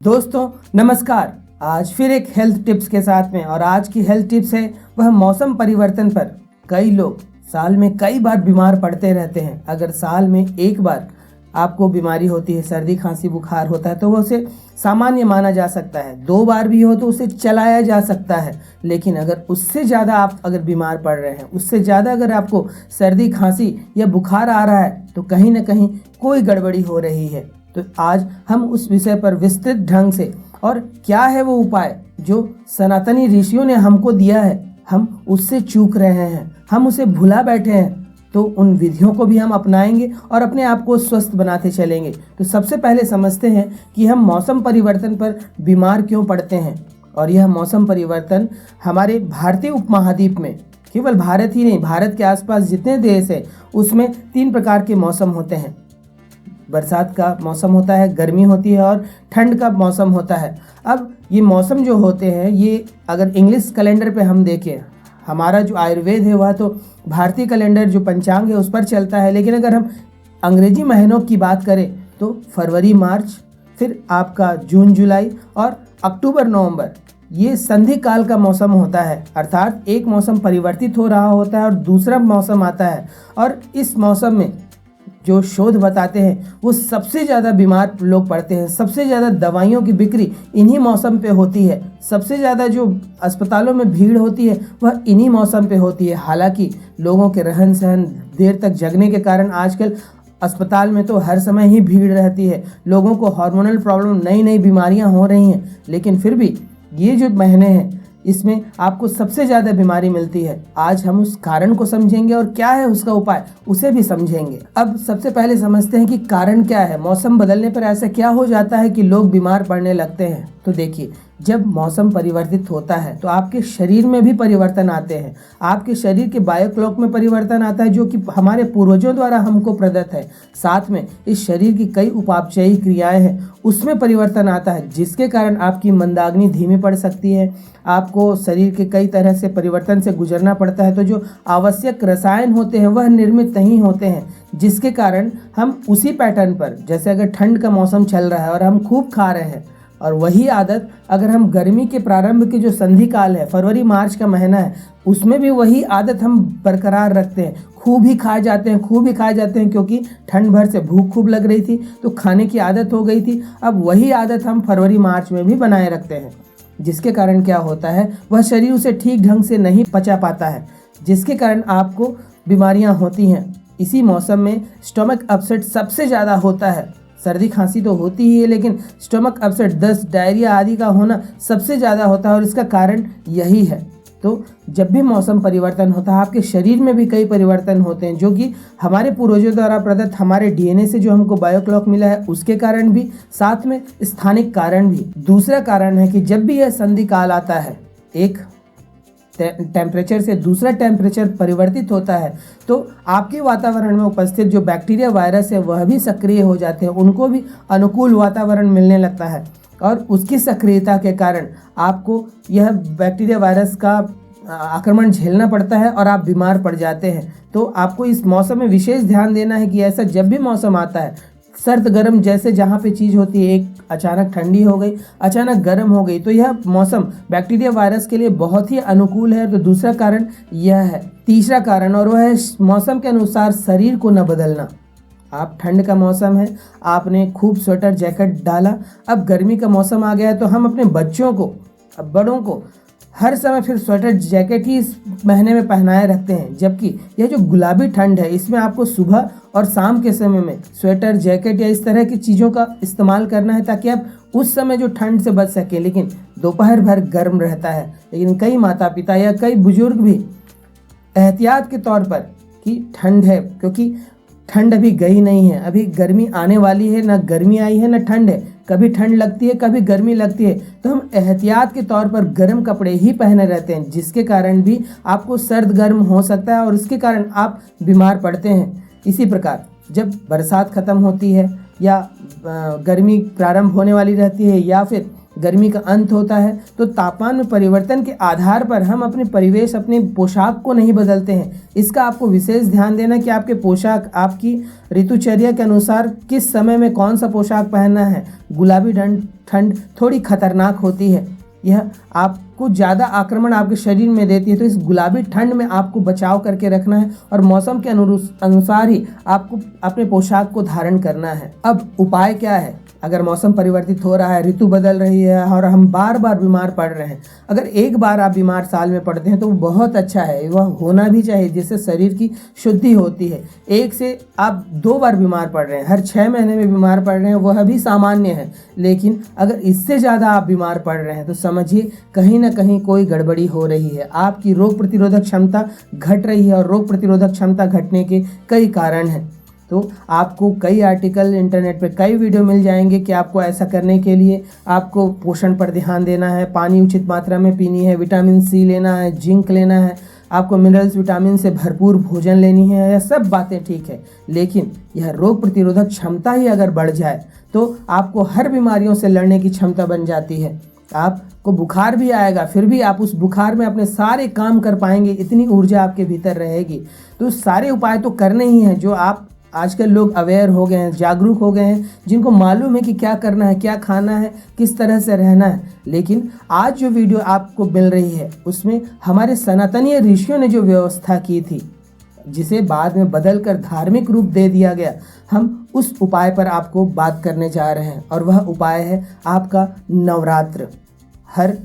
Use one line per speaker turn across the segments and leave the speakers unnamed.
दोस्तों नमस्कार। आज फिर एक हेल्थ टिप्स के साथ में, और आज की हेल्थ टिप्स है वह मौसम परिवर्तन पर। कई लोग साल में कई बार बीमार पड़ते रहते हैं। अगर साल में एक बार आपको बीमारी होती है, सर्दी खांसी बुखार होता है, तो वो उसे सामान्य माना जा सकता है। 2 बार भी हो तो उसे चलाया जा सकता है। लेकिन अगर उससे ज़्यादा आप अगर बीमार पड़ रहे हैं, उससे ज़्यादा अगर आपको सर्दी खांसी या बुखार आ रहा है, तो कहीं ना कहीं कोई गड़बड़ी हो रही है। तो आज हम उस विषय पर विस्तृत ढंग से, और क्या है वो उपाय जो सनातनी ऋषियों ने हमको दिया है, हम उससे चूक रहे हैं, हम उसे भुला बैठे हैं, तो उन विधियों को भी हम अपनाएंगे और अपने आप को स्वस्थ बनाते चलेंगे। तो सबसे पहले समझते हैं कि हम मौसम परिवर्तन पर बीमार क्यों पड़ते हैं। और यह मौसम परिवर्तन हमारे भारतीय उपमहाद्वीप में, केवल भारत ही नहीं, भारत के आसपास जितने देश हैं उसमें 3 प्रकार के मौसम होते हैं। बरसात का मौसम होता है, गर्मी होती है और ठंड का मौसम होता है। अब ये मौसम जो होते हैं, ये अगर इंग्लिश कैलेंडर पे हम देखें, हमारा जो आयुर्वेद है वह तो भारतीय कैलेंडर जो पंचांग है उस पर चलता है। लेकिन अगर हम अंग्रेजी महीनों की बात करें तो फरवरी मार्च, फिर आपका जून जुलाई और अक्टूबर नवंबर, ये संधि काल का मौसम होता है। अर्थात एक मौसम परिवर्तित हो रहा होता है और दूसरा मौसम आता है। और इस मौसम में जो शोध बताते हैं वो सबसे ज़्यादा बीमार लोग पड़ते हैं। सबसे ज़्यादा दवाइयों की बिक्री इन्हीं मौसम पे होती है। सबसे ज़्यादा जो अस्पतालों में भीड़ होती है वह इन्हीं मौसम पे होती है। हालांकि लोगों के रहन सहन, देर तक जगने के कारण आजकल अस्पताल में तो हर समय ही भीड़ रहती है। लोगों को हार्मोनल प्रॉब्लम, नई नई बीमारियां हो रही हैं। लेकिन फिर भी ये जो महीने हैं इसमें आपको सबसे ज़्यादा बीमारी मिलती है। आज हम उस कारण को समझेंगे और क्या है उसका उपाय, उसे भी समझेंगे। अब सबसे पहले समझते हैं कि कारण क्या है। मौसम बदलने पर ऐसा क्या हो जाता है कि लोग बीमार पड़ने लगते हैं। तो देखिए, जब मौसम परिवर्तित होता है तो आपके शरीर में भी परिवर्तन आते हैं। आपके शरीर के बायोक्लॉक में परिवर्तन आता है, जो कि हमारे पूर्वजों द्वारा हमको प्रदत्त है। साथ में इस शरीर की कई उपापचयी क्रियाएं हैं, उसमें परिवर्तन आता है, जिसके कारण आपकी मंदाग्नि धीमी पड़ सकती है। आपको शरीर के कई तरह से परिवर्तन से गुजरना पड़ता है। तो जो आवश्यक रसायन होते हैं वह निर्मित नहीं होते हैं, जिसके कारण हम उसी पैटर्न पर, जैसे अगर ठंड का मौसम चल रहा है और हम खूब खा रहे हैं, और वही आदत अगर हम गर्मी के प्रारंभ के जो संधि काल है, फरवरी मार्च का महीना है, उसमें भी वही आदत हम बरकरार रखते हैं। खूब ही खाए जाते हैं, खूब ही खाए जाते हैं, क्योंकि ठंड भर से भूख खूब लग रही थी तो खाने की आदत हो गई थी। अब वही आदत हम फरवरी मार्च में भी बनाए रखते हैं, जिसके कारण क्या होता है, वह शरीर उसे ठीक ढंग से नहीं पचा पाता है, जिसके कारण आपको बीमारियां होती हैं। इसी मौसम में स्टमक अपसेट सबसे ज़्यादा होता है। सर्दी खांसी तो होती ही है, लेकिन स्टमक अपसेट, दस्त, डायरिया आदि का होना सबसे ज़्यादा होता है, और इसका कारण यही है। तो जब भी मौसम परिवर्तन होता है, आपके शरीर में भी कई परिवर्तन होते हैं, जो कि हमारे पूर्वजों द्वारा प्रदत्त हमारे डीएनए से जो हमको बायोक्लॉक मिला है उसके कारण भी, साथ में स्थानिक कारण भी। दूसरा कारण है कि जब भी यह संधि काल आता है, एक टेम्परेचर से दूसरा टेम्परेचर परिवर्तित होता है, तो आपके वातावरण में उपस्थित जो बैक्टीरिया, वायरस है वह भी सक्रिय हो जाते हैं। उनको भी अनुकूल वातावरण मिलने लगता है, और उसकी सक्रियता के कारण आपको यह बैक्टीरिया, वायरस का आक्रमण झेलना पड़ता है और आप बीमार पड़ जाते हैं। तो आपको इस मौसम में विशेष ध्यान देना है कि ऐसा जब भी मौसम आता है, सर्द गर्म जैसे जहाँ पे चीज़ होती है, एक अचानक ठंडी हो गई, अचानक गर्म हो गई, तो यह मौसम बैक्टीरिया, वायरस के लिए बहुत ही अनुकूल है। तो दूसरा कारण यह है। तीसरा कारण, और वह है मौसम के अनुसार शरीर को न बदलना। आप, ठंड का मौसम है, आपने खूब स्वेटर जैकेट डाला, अब गर्मी का मौसम आ गया है, तो हम अपने बच्चों को, अब बड़ों को हर समय फिर स्वेटर जैकेट ही इस महीने में पहनाए रखते हैं। जबकि यह जो गुलाबी ठंड है, इसमें आपको सुबह और शाम के समय में स्वेटर, जैकेट या इस तरह की चीज़ों का इस्तेमाल करना है, ताकि आप उस समय जो ठंड से बच सकें। लेकिन दोपहर भर गर्म रहता है। लेकिन कई माता पिता या कई बुजुर्ग भी एहतियात के तौर पर कि ठंड है, क्योंकि ठंड अभी गई नहीं है, अभी गर्मी आने वाली है, ना गर्मी आई है ना ठंड है, कभी ठंड लगती है कभी गर्मी लगती है, तो हम एहतियात के तौर पर गर्म कपड़े ही पहने रहते हैं, जिसके कारण भी आपको सर्द गर्म हो सकता है और इसके कारण आप बीमार पड़ते हैं। इसी प्रकार जब बरसात ख़त्म होती है या गर्मी प्रारंभ होने वाली रहती है, या फिर गर्मी का अंत होता है तो तापमान में परिवर्तन के आधार पर हम अपने परिवेश, अपने पोशाक को नहीं बदलते हैं। इसका आपको विशेष ध्यान देना कि आपके पोशाक आपकी ऋतुचर्या के अनुसार किस समय में कौन सा पोशाक पहनना है। गुलाबी ठंड थोड़ी खतरनाक होती है, यह आपको ज़्यादा आक्रमण आपके शरीर में देती है, तो इस गुलाबी ठंड में आपको बचाव करके रखना है और मौसम के अनुसार ही आपको अपने पोशाक को धारण करना है। अब उपाय क्या है? अगर मौसम परिवर्तित हो रहा है, ऋतु बदल रही है और हम बार बार बीमार पड़ रहे हैं, अगर एक बार आप बीमार साल में पड़ते हैं तो वो बहुत अच्छा है, वह होना भी चाहिए, जिससे शरीर की शुद्धि होती है। एक से आप 2 बार बीमार पड़ रहे हैं, हर 6 महीने में बीमार पड़ रहे हैं, वह भी सामान्य है। लेकिन अगर इससे ज़्यादा आप बीमार पड़ रहे हैं तो समझिए कहीं ना कहीं कोई गड़बड़ी हो रही है, आपकी रोग प्रतिरोधक क्षमता घट रही है और रोग प्रतिरोधक क्षमता घटने के कई कारण हैं। तो आपको कई आर्टिकल इंटरनेट पे कई वीडियो मिल जाएंगे कि आपको ऐसा करने के लिए आपको पोषण पर ध्यान देना है, पानी उचित मात्रा में पीनी है, विटामिन सी लेना है, जिंक लेना है, आपको मिनरल्स विटामिन से भरपूर भोजन लेनी है। यह सब बातें ठीक है, लेकिन यह रोग प्रतिरोधक क्षमता ही अगर बढ़ जाए तो आपको हर बीमारियों से लड़ने की क्षमता बन जाती है। आपको बुखार भी आएगा, फिर भी आप उस बुखार में अपने सारे काम कर पाएंगे, इतनी ऊर्जा आपके भीतर रहेगी। तो सारे उपाय तो करने ही हैं जो आप आजकल लोग अवेयर हो गए हैं, जागरूक हो गए हैं, जिनको मालूम है कि क्या करना है, क्या खाना है, किस तरह से रहना है। लेकिन आज जो वीडियो आपको मिल रही है उसमें हमारे सनातनीय ऋषियों ने जो व्यवस्था की थी, जिसे बाद में बदलकर धार्मिक रूप दे दिया गया, हम उस उपाय पर आपको बात करने जा रहे हैं। और वह उपाय है आपका नवरात्र। हर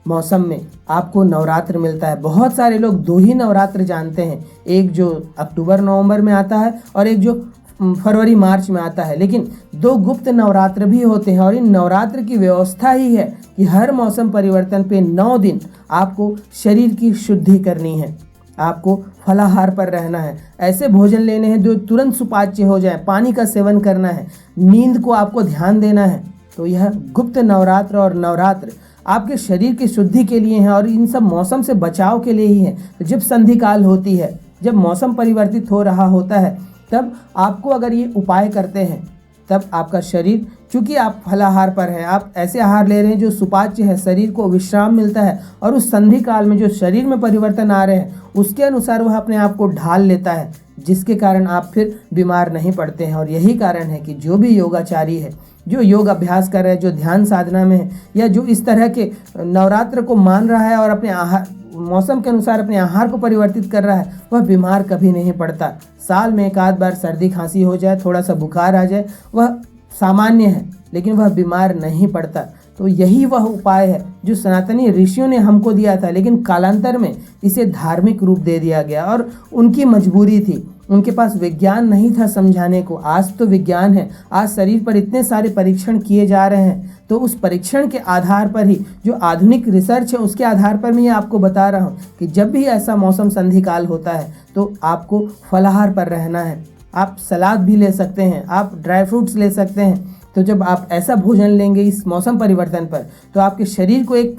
मौसम में आपको नवरात्र मिलता है। बहुत सारे लोग 2 ही नवरात्र जानते हैं, एक जो अक्टूबर नवंबर में आता है और एक जो फरवरी मार्च में आता है, लेकिन 2 गुप्त नवरात्र भी होते हैं। और इन नवरात्र की व्यवस्था ही है कि हर मौसम परिवर्तन पे 9 दिन आपको शरीर की शुद्धि करनी है, आपको फलाहार पर रहना है, ऐसे भोजन लेने हैं जो तुरंत सुपाच्य हो जाए, पानी का सेवन करना है, नींद को आपको ध्यान देना है। तो यह गुप्त नवरात्र और नवरात्र आपके शरीर की शुद्धि के लिए हैं और इन सब मौसम से बचाव के लिए ही है। तो जब संधि काल होती है, जब मौसम परिवर्तित हो रहा होता है, तब आपको अगर ये उपाय करते हैं, तब आपका शरीर, चूँकि आप फलाहार पर हैं, आप ऐसे आहार ले रहे हैं जो सुपाच्य है, शरीर को विश्राम मिलता है और उस संधि काल में जो शरीर में परिवर्तन आ रहे हैं उसके अनुसार वह अपने आप को ढाल लेता है, जिसके कारण आप फिर बीमार नहीं पड़ते हैं। और यही कारण है कि जो भी योगाचारी है, जो योग अभ्यास कर रहा है, जो ध्यान साधना में है, या जो इस तरह के नवरात्र को मान रहा है और अपने आहार, मौसम के अनुसार अपने आहार को परिवर्तित कर रहा है, वह बीमार कभी नहीं पड़ता। साल में एक आध बार सर्दी खांसी हो जाए, थोड़ा सा बुखार आ जाए, वह सामान्य है, लेकिन वह बीमार नहीं पड़ता। तो यही वह उपाय है जो सनातनी ऋषियों ने हमको दिया था, लेकिन कालांतर में इसे धार्मिक रूप दे दिया गया और उनकी मजबूरी थी, उनके पास विज्ञान नहीं था समझाने को। आज तो विज्ञान है, आज शरीर पर इतने सारे परीक्षण किए जा रहे हैं, तो उस परीक्षण के आधार पर ही, जो आधुनिक रिसर्च है उसके आधार पर मैं आपको बता रहा हूँ कि जब भी ऐसा मौसम संधि काल होता है तो आपको फलाहार पर रहना है। आप सलाद भी ले सकते हैं, आप ड्राई फ्रूट्स ले सकते हैं। तो जब आप ऐसा भोजन लेंगे इस मौसम परिवर्तन पर, तो आपके शरीर को एक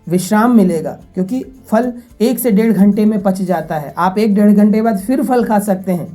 विश्राम मिलेगा, क्योंकि फल 1 से 1.5 घंटे में पच जाता है। आप 1-1.5 घंटे बाद फिर फल खा सकते हैं,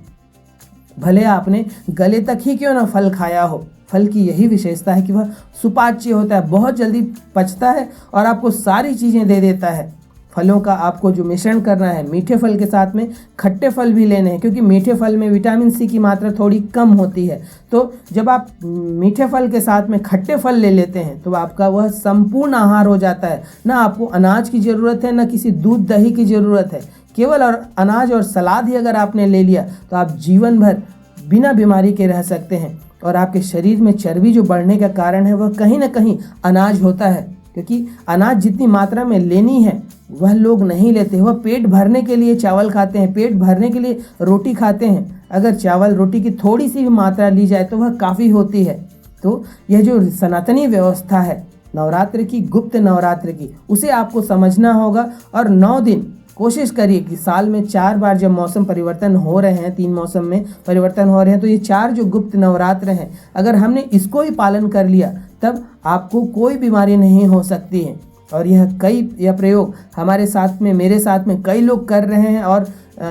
भले आपने गले तक ही क्यों ना फल खाया हो। फल की यही विशेषता है कि वह सुपाच्य होता है, बहुत जल्दी पचता है और आपको सारी चीज़ें दे देता है। फलों का आपको जो मिश्रण करना है, मीठे फल के साथ में खट्टे फल भी लेने हैं, क्योंकि मीठे फल में विटामिन सी की मात्रा थोड़ी कम होती है। तो जब आप मीठे फल के साथ में खट्टे फल ले लेते हैं तो आपका वह संपूर्ण आहार हो जाता है। ना आपको अनाज की ज़रूरत है, ना किसी दूध दही की ज़रूरत है, केवल और अनाज और सलाद ही अगर आपने ले लिया तो आप जीवन भर बिना बीमारी के रह सकते हैं। और आपके शरीर में चर्बी जो बढ़ने का कारण है वह कहीं ना कहीं अनाज होता है, क्योंकि अनाज जितनी मात्रा में लेनी है वह लोग नहीं लेते। वह पेट भरने के लिए चावल खाते हैं, पेट भरने के लिए रोटी खाते हैं। अगर चावल रोटी की थोड़ी सी भी मात्रा ली जाए तो वह काफ़ी होती है। तो यह जो सनातनी व्यवस्था है नवरात्र की, गुप्त नवरात्र की, उसे आपको समझना होगा। और 9 दिन कोशिश करिए कि साल में 4 बार जब मौसम परिवर्तन हो रहे हैं, 3 मौसम में परिवर्तन हो रहे हैं, तो ये 4 जो गुप्त नवरात्र हैं, अगर हमने इसको ही पालन कर लिया तब आपको कोई बीमारी नहीं हो सकती है। और यह प्रयोग हमारे साथ में, मेरे साथ में कई लोग कर रहे हैं और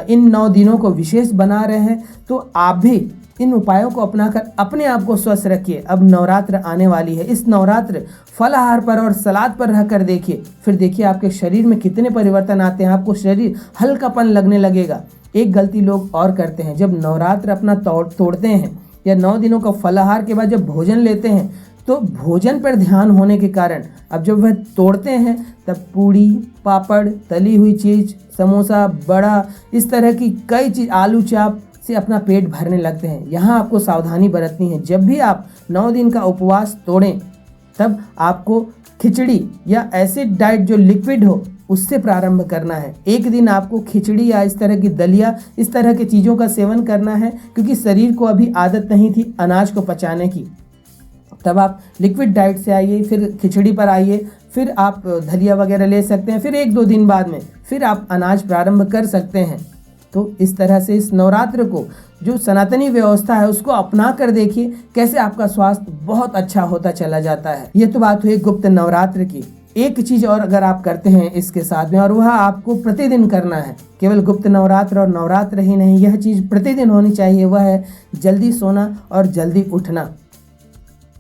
इन 9 दिनों को विशेष बना रहे हैं। तो आप भी इन उपायों को अपनाकर अपने आप को स्वस्थ रखिए। अब नवरात्र आने वाली है, इस नवरात्र फलाहार पर और सलाद पर रहकर देखिए, फिर देखिए आपके शरीर में कितने परिवर्तन आते हैं। आपको शरीर हल्कापन लगने लगेगा। एक गलती लोग और करते हैं, जब नवरात्र अपना तोड़ते हैं या 9 दिनों का फलाहार के बाद जब भोजन लेते हैं तो भोजन पर ध्यान होने के कारण अब जब वह तोड़ते हैं तब पूड़ी, पापड़, तली हुई चीज़, समोसा, बड़ा, इस तरह की कई चीज़, आलू चाप से अपना पेट भरने लगते हैं। यहाँ आपको सावधानी बरतनी है। जब भी आप 9 दिन का उपवास तोड़ें तब आपको खिचड़ी या ऐसी डाइट जो लिक्विड हो उससे प्रारंभ करना है। एक दिन आपको खिचड़ी या इस तरह की दलिया, इस तरह की चीज़ों का सेवन करना है, क्योंकि शरीर को अभी आदत नहीं थी अनाज को पचाने की। तब आप लिक्विड डाइट से आइए, फिर खिचड़ी पर आइए, फिर आप दलिया वगैरह ले सकते हैं, फिर 1-2 दिन बाद में फिर आप अनाज प्रारंभ कर सकते हैं। तो इस तरह से इस नवरात्र को जो सनातनी व्यवस्था है उसको अपना कर देखिए, कैसे आपका स्वास्थ्य बहुत अच्छा होता चला जाता है। ये तो बात हुई गुप्त नवरात्र की। एक चीज़ और अगर आप करते हैं इसके साथ में, और वह आपको प्रतिदिन करना है, केवल गुप्त नवरात्र और नवरात्र ही नहीं, यह चीज़ प्रतिदिन होनी चाहिए, वह है जल्दी सोना और जल्दी उठना।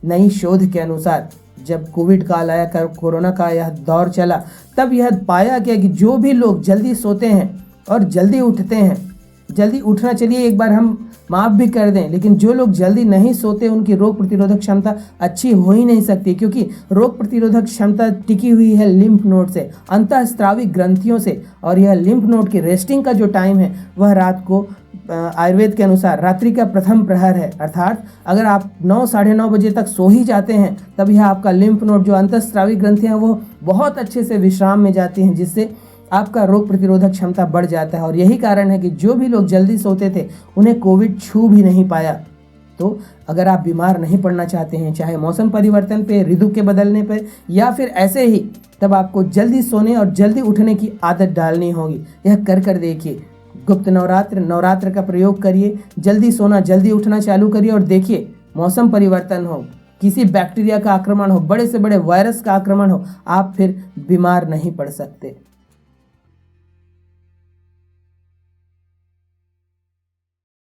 नई शोध के अनुसार जब कोविड काल आया, कोरोना का यह दौर चला, तब यह पाया गया कि जो भी लोग जल्दी सोते हैं और जल्दी उठते हैं, जल्दी उठना चलिए एक बार हम माफ़ भी कर दें, लेकिन जो लोग जल्दी नहीं सोते उनकी रोग प्रतिरोधक क्षमता अच्छी हो ही नहीं सकती, क्योंकि रोग प्रतिरोधक क्षमता टिकी हुई है लिम्फ नोड से, अंतःस्रावी ग्रंथियों से। और यह लिम्फ नोड की रेस्टिंग का जो टाइम है वह रात को आयुर्वेद के अनुसार रात्रि का प्रथम प्रहर है। अर्थात अगर आप 9 साढ़े 9 बजे तक सो ही जाते हैं तब यह आपका लिम्फ नोड जो अंतःस्रावी ग्रंथियाँ हैं वो बहुत अच्छे से विश्राम में जाती हैं, जिससे आपका रोग प्रतिरोधक क्षमता बढ़ जाता है। और यही कारण है कि जो भी लोग जल्दी सोते थे उन्हें कोविड छू भी नहीं पाया। तो अगर आप बीमार नहीं पड़ना चाहते हैं, चाहे मौसम परिवर्तन पे, ऋतु के बदलने पे, या फिर ऐसे ही, तब आपको जल्दी सोने और जल्दी उठने की आदत डालनी होगी। यह कर देखिए। गुप्त नवरात्र का प्रयोग करिए, जल्दी सोना जल्दी उठना चालू करिए और देखिए मौसम परिवर्तन हो, किसी बैक्टीरिया का आक्रमण हो, बड़े से बड़े वायरस का आक्रमण हो, आप फिर बीमार नहीं पड़ सकते।